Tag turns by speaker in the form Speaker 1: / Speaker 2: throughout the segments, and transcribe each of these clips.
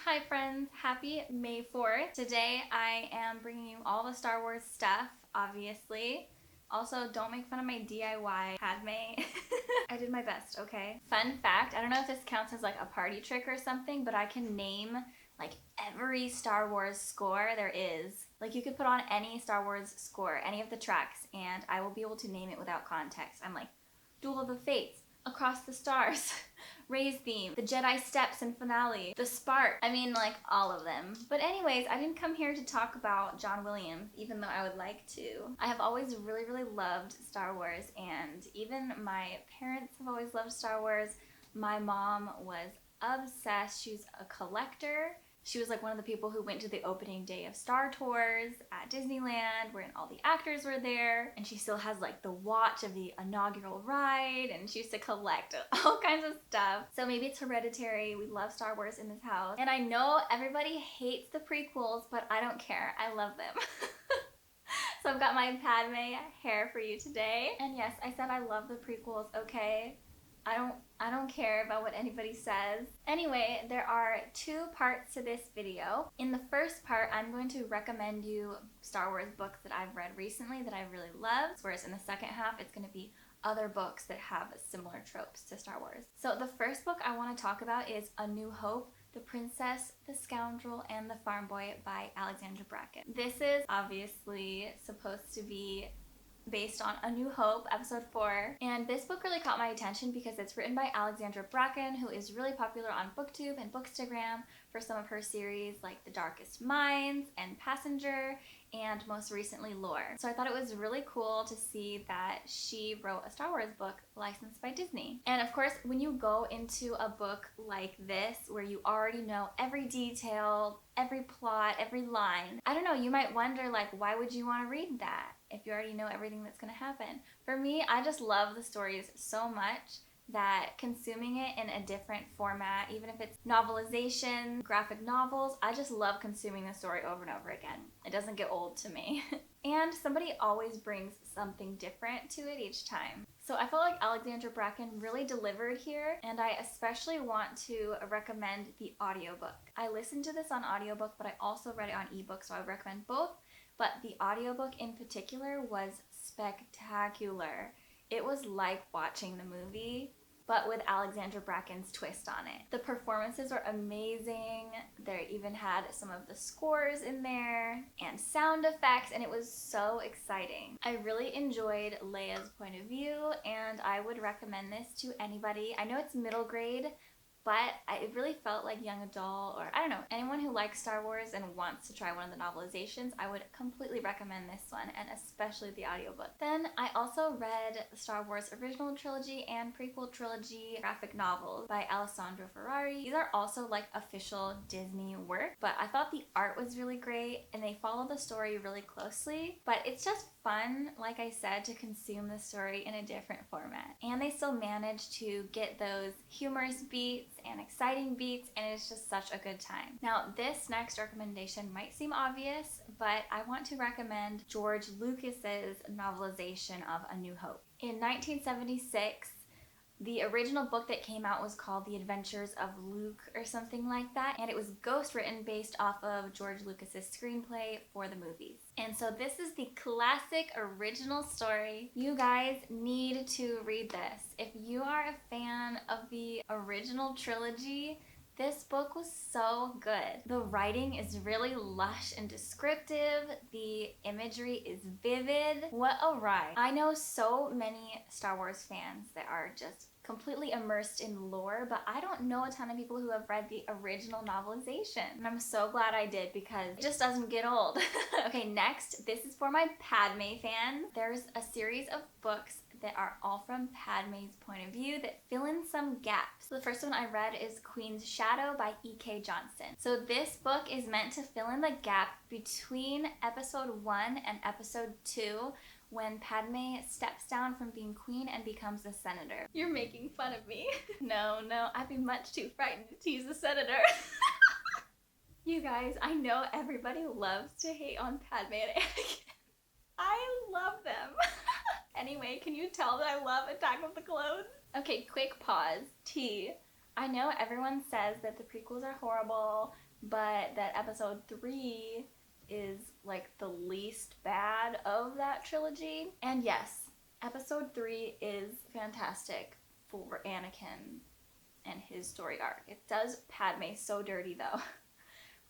Speaker 1: Hi friends, happy May 4th. Today I am bringing you all the Star Wars stuff, obviously. Also, don't make fun of my DIY Padme. I did my best, okay? Fun fact, I don't know if this counts as like a party trick or something, but I can name like every Star Wars score there is. Like you could put on any Star Wars score, any of the tracks, and I will be able to name it without context. I'm like, Duel of the Fates, Across the Stars, Rey's theme, the Jedi Steps and finale, the Spark. I mean, like all of them. But anyways, I didn't come here to talk about John Williams, even though I would like to. I have always really loved Star Wars, and even my parents have always loved Star Wars. My mom was obsessed. She's a collector. She was like one of the people who went to the opening day of Star Tours at Disneyland, where all the actors were there, and she still has like the watch of the inaugural ride, and she used to collect all kinds of stuff. So maybe it's hereditary. We love Star Wars in this house. And I know everybody hates the prequels, but I don't care. I love them. So I've got my Padme hair for you today. And yes, I said I love the prequels, okay? I don't care about what anybody says. Anyway, there are two parts to this video. In the first part, I'm going to recommend you Star Wars books that I've read recently that I really loved, whereas in the second half, it's going to be other books that have similar tropes to Star Wars. So the first book I want to talk about is A New Hope, The Princess, the Scoundrel, and the Farm Boy by Alexandra Bracken. This is obviously supposed to be based on A New Hope, episode 4. And this book really caught my attention because it's written by Alexandra Bracken, who is really popular on BookTube and Bookstagram for some of her series like The Darkest Minds and Passenger, and most recently Lore. So I thought it was really cool to see that she wrote a Star Wars book licensed by Disney. And of course, when you go into a book like this, where you already know every detail, every plot, every line, I don't know, you might wonder like, why would you want to read that if you already know everything that's going to happen? For me, I just love the stories so much that consuming it in a different format, even if it's novelization, graphic novels, I just love consuming the story over and over again. It doesn't get old to me. And somebody always brings something different to it each time. So I felt like Alexandra Bracken really delivered here, and I especially want to recommend the audiobook. I listened to this on audiobook, but I also read it on ebook, so I would recommend both. But the audiobook in particular was spectacular. It was like watching the movie, but with Alexandra Bracken's twist on it. The performances were amazing. They even had some of the scores in there and sound effects, and it was so exciting. I really enjoyed Leia's point of view, and I would recommend this to anybody. I know it's middle grade, but it really felt like young adult, or I don't know, anyone who likes Star Wars and wants to try one of the novelizations, I would completely recommend this one, and especially the audiobook. Then I also read the Star Wars original trilogy and prequel trilogy graphic novels by Alessandro Ferrari. These are also like official Disney work, but I thought the art was really great and they follow the story really closely, but it's just fun, like I said, to consume the story in a different format. And they still manage to get those humorous beats and exciting beats, and it's just such a good time. Now, this next recommendation might seem obvious, but I want to recommend George Lucas's novelization of A New Hope. In 1976, the original book that came out was called The Adventures of Luke or something like that, and it was ghostwritten based off of George Lucas's screenplay for the movies. And so this is the classic original story. You guys need to read this. If you are a fan of the original trilogy, this book was so good. The writing is really lush and descriptive. The imagery is vivid. What a ride. I know so many Star Wars fans that are just completely immersed in lore, but I don't know a ton of people who have read the original novelization. And I'm so glad I did because it just doesn't get old. Okay, next, this is for my Padme fans. There's a series of books that are all from Padme's point of view that fill in some gaps. So the first one I read is Queen's Shadow by E.K. Johnston. So this book is meant to fill in the gap between episode 1 and episode 2, when Padme steps down from being queen and becomes a senator. You're making fun of me. No, I'd be much too frightened to tease a senator. You guys, I know everybody loves to hate on Padme and Anakin. I love them. Anyway, can you tell that I love Attack of the Clones? Okay, quick pause. T. I know everyone says that the prequels are horrible, but that episode 3 is like the least bad of that trilogy. And yes, episode 3 is fantastic for Anakin and his story arc. It does Padme so dirty though.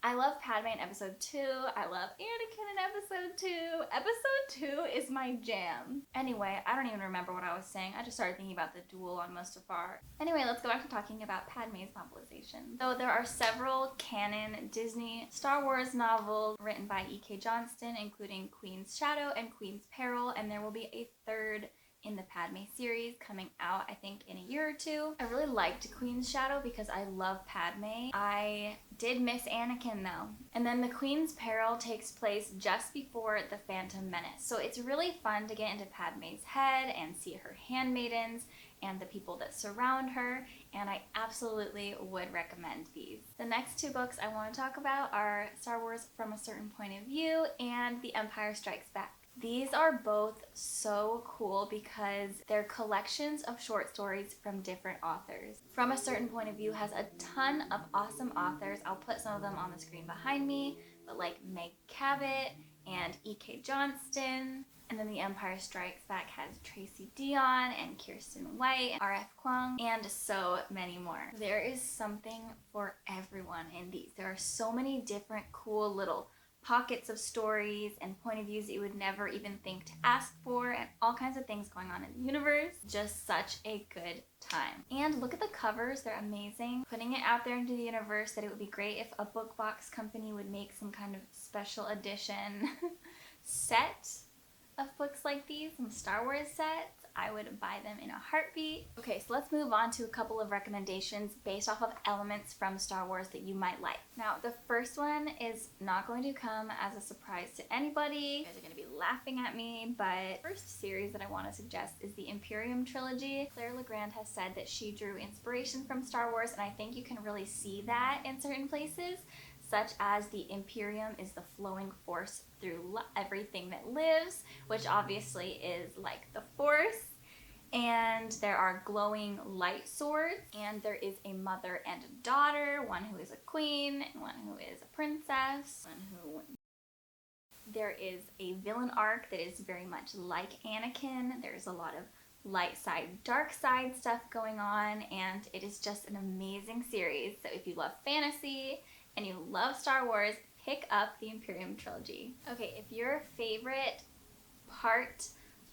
Speaker 1: I love Padme in episode 2. I love Anakin in episode 2. Episode 2 is my jam. Anyway, I don't even remember what I was saying. I just started thinking about the duel on Mustafar. Anyway, let's go back to talking about Padme's novelization. So there are several canon Disney Star Wars novels written by E.K. Johnston, including Queen's Shadow and Queen's Peril, and there will be a third in the Padme series coming out, I think, in a year or two. I really liked Queen's Shadow because I love Padme. I did miss Anakin though. And then the Queen's Peril takes place just before the Phantom Menace. So it's really fun to get into Padme's head and see her handmaidens and the people that surround her, and I absolutely would recommend these. The next two books I want to talk about are Star Wars from a Certain Point of View and The Empire Strikes Back. These are both so cool because they're collections of short stories from different authors. From a Certain Point of View has a ton of awesome authors. I'll put some of them on the screen behind me, but like Meg Cabot and E.K. Johnston. And then The Empire Strikes Back has Tracy Deonn and Kirsten White, R.F. Kuang, and so many more. There is something for everyone in these. There are so many different cool little pockets of stories and point of views that you would never even think to ask for, and all kinds of things going on in the universe. Just such a good time. And look at the covers, they're amazing. Putting it out there into the universe that it would be great if a book box company would make some kind of special edition set of books like these, some Star Wars sets. I would buy them in a heartbeat. Okay, so let's move on to a couple of recommendations based off of elements from Star Wars that you might like. Now, the first one is not going to come as a surprise to anybody. You guys are going to be laughing at me, but the first series that I want to suggest is the Imperium trilogy. Claire Legrand has said that she drew inspiration from Star Wars, and I think you can really see that in certain places, such as the Imperium is the flowing force through everything that lives, which obviously is like the Force. And there are glowing light swords, and there is a mother and a daughter, one who is a queen, and one who is a princess, there is a villain arc that is very much like Anakin. There's a lot of light side, dark side stuff going on, and it is just an amazing series. So if you love fantasy and you love Star Wars, pick up the Imperium trilogy. Okay, if your favorite part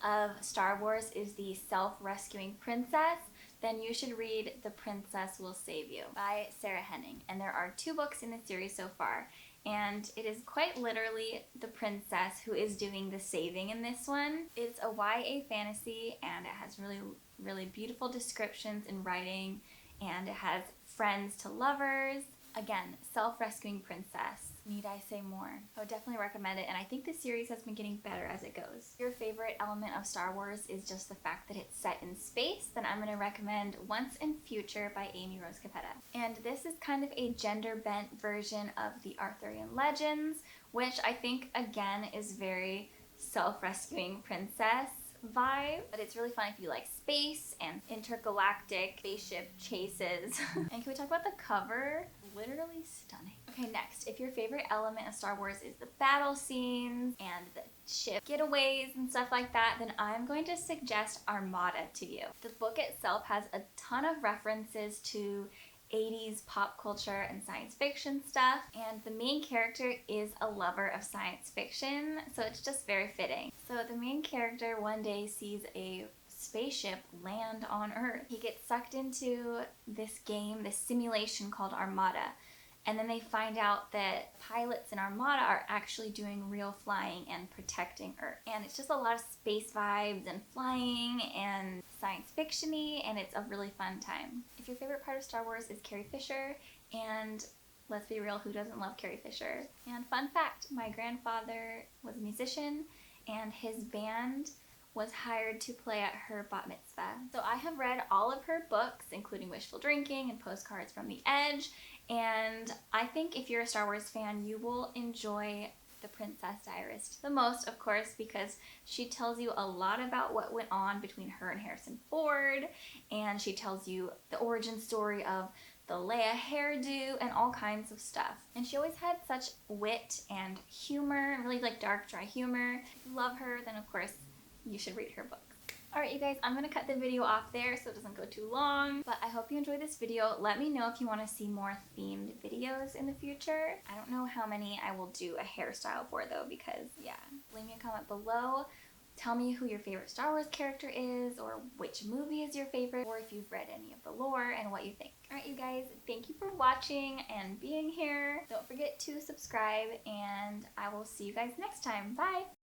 Speaker 1: of Star Wars is the self-rescuing princess, then you should read The Princess Will Save You by Sarah Henning. And there are 2 books in the series so far, and it is quite literally the princess who is doing the saving in this one. It's a YA fantasy, and it has really, really beautiful descriptions and writing, and it has friends to lovers. Again, self-rescuing princess. Need I say more? I would definitely recommend it, and I think the series has been getting better as it goes. If your favorite element of Star Wars is just the fact that it's set in space, then I'm going to recommend Once and Future by Amy Rose Capetta. And this is kind of a gender-bent version of the Arthurian legends, which I think, again, is very self-rescuing princess vibe, but it's really fun if you like space and intergalactic spaceship chases. And can we talk about the cover? Literally stunning. Okay, next, if your favorite element of Star Wars is the battle scenes and the ship getaways and stuff like that, then I'm going to suggest Armada to you. The book itself has a ton of references to 80s pop culture and science fiction stuff, and the main character is a lover of science fiction, so it's just very fitting. So the main character one day sees a spaceship land on Earth. He gets sucked into this game, this simulation called Armada, and then they find out that pilots in Armada are actually doing real flying and protecting Earth. And it's just a lot of space vibes and flying and science fiction-y, and it's a really fun time. If your favorite part of Star Wars is Carrie Fisher, and let's be real, who doesn't love Carrie Fisher? And fun fact, my grandfather was a musician, and his band was hired to play at her bat mitzvah. So I have read all of her books, including Wishful Drinking and Postcards from the Edge, and I think if you're a Star Wars fan, you will enjoy The Princess Diarist the most, of course, because she tells you a lot about what went on between her and Harrison Ford, and she tells you the origin story of the Leia hairdo, and all kinds of stuff. And she always had such wit and humor, really like dark, dry humor. If you love her, then of course you should read her books. Alright you guys, I'm going to cut the video off there so it doesn't go too long. But I hope you enjoyed this video. Let me know if you want to see more themed videos in the future. I don't know how many I will do a hairstyle for though, because yeah. Leave me a comment below. Tell me who your favorite Star Wars character is, or which movie is your favorite, or if you've read any of the lore and what you think. Alright you guys, thank you for watching and being here. Don't forget to subscribe, and I will see you guys next time. Bye!